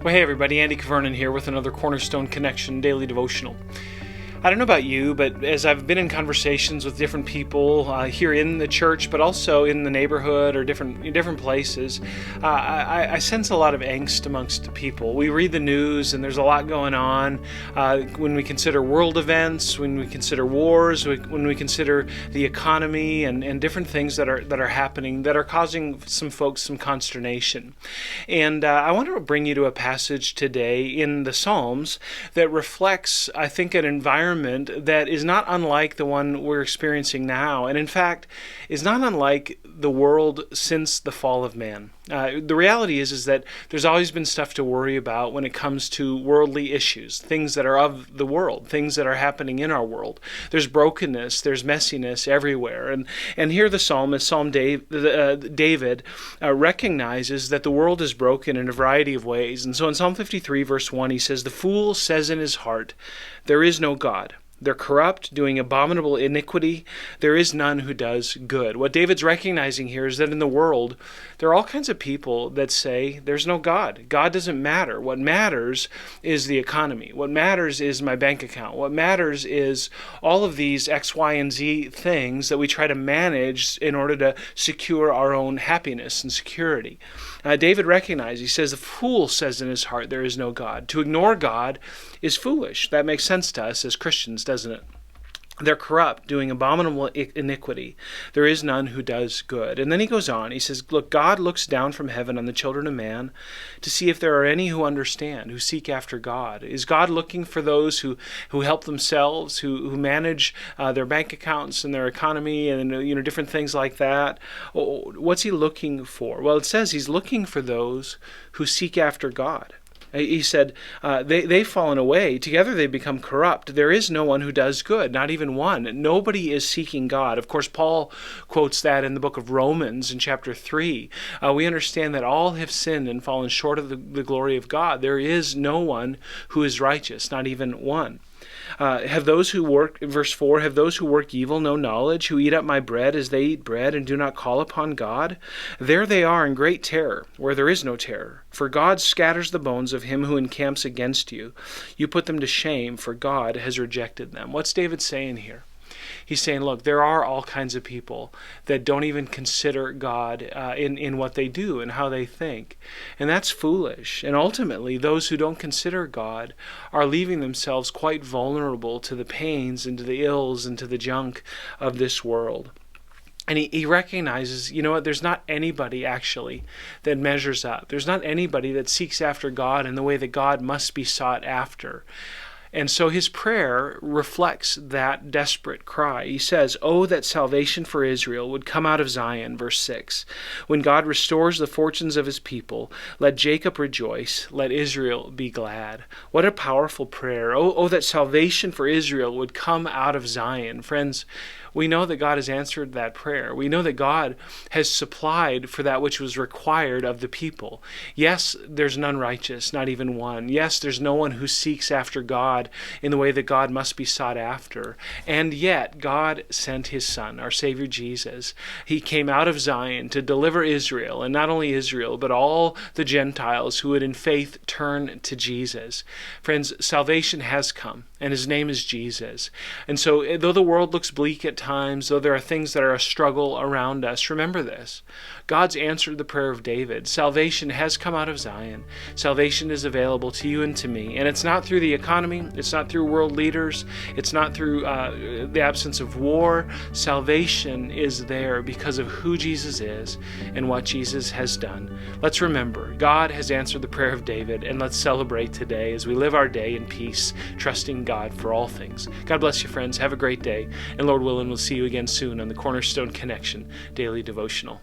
Well, hey everybody, Andy Kvernen here with another Cornerstone Connection daily devotional. I don't know about you, but as I've been in conversations with different people here in the church, but also in the neighborhood or different places, I sense a lot of angst amongst people. We read the news, and there's a lot going on. When we consider world events, when we consider wars, when we consider the economy and different things that are happening that are causing some folks some consternation. And I want to bring you to a passage today in the Psalms that reflects, I think, an environment that is not unlike the one we're experiencing now, and in fact is not unlike the world since the fall of man. The reality is that there's always been stuff to worry about when it comes to worldly issues, things that are of the world, things that are happening in our world. There's brokenness, there's messiness everywhere, and here the psalmist, David, recognizes that the world is broken in a variety of ways. And so in Psalm 53, verse 1, he says, "The fool says in his heart, there is no God. They're corrupt, doing abominable iniquity. There is none who does good." What David's recognizing here is that in the world, there are all kinds of people that say there's no God. God doesn't matter. What matters is the economy. What matters is my bank account. What matters is all of these X, Y, and Z things that we try to manage in order to secure our own happiness and security. David recognizes, he says, the fool says in his heart, there is no God. To ignore God is foolish. That makes sense to us as Christians, doesn't it? They're corrupt, doing abominable iniquity. There is none who does good. And then he goes on. He says, look, God looks down from heaven on the children of man to see if there are any who understand, who seek after God. Is God looking for those who help themselves, who manage their bank accounts and their economy and different things like that? What's he looking for? Well, it says he's looking for those who seek after God. He said, they've fallen away. Together they become corrupt. There is no one who does good, not even one. Nobody is seeking God. Of course, Paul quotes that in the book of Romans in chapter 3. We understand that all have sinned and fallen short of the glory of God. There is no one who is righteous, not even one. Have those who work, verse 4, have those who work evil no knowledge, who eat up my bread as they eat bread and do not call upon God? There they are in great terror, where there is no terror. For God scatters the bones of him who encamps against you. You put them to shame, for God has rejected them. What's David saying here? He's saying, look, there are all kinds of people that don't even consider God in what they do and how they think. And that's foolish. And ultimately, those who don't consider God are leaving themselves quite vulnerable to the pains and to the ills and to the junk of this world. And he recognizes, you know what, there's not anybody actually that measures up. There's not anybody that seeks after God in the way that God must be sought after. And so his prayer reflects that desperate cry. He says, "Oh, that salvation for Israel would come out of Zion," verse 6. When God restores the fortunes of his people, let Jacob rejoice, let Israel be glad. What a powerful prayer. Oh, that salvation for Israel would come out of Zion. Friends, we know that God has answered that prayer. We know that God has supplied for that which was required of the people. Yes, there's none righteous, not even one. Yes, there's no one who seeks after God in the way that God must be sought after. And yet, God sent his Son, our Savior Jesus. He came out of Zion to deliver Israel, and not only Israel, but all the Gentiles who would in faith turn to Jesus. Friends, salvation has come, and his name is Jesus. And so, though the world looks bleak at times, though there are things that are a struggle around us, remember this. God's answered the prayer of David. Salvation has come out of Zion. Salvation is available to you and to me. And it's not through the economy. It's not through world leaders. It's not through the absence of war. Salvation is there because of who Jesus is and what Jesus has done. Let's remember, God has answered the prayer of David, and let's celebrate today as we live our day in peace, trusting God for all things. God bless you, friends. Have a great day. And Lord willing, we'll see you again soon on the Cornerstone Connection Daily Devotional.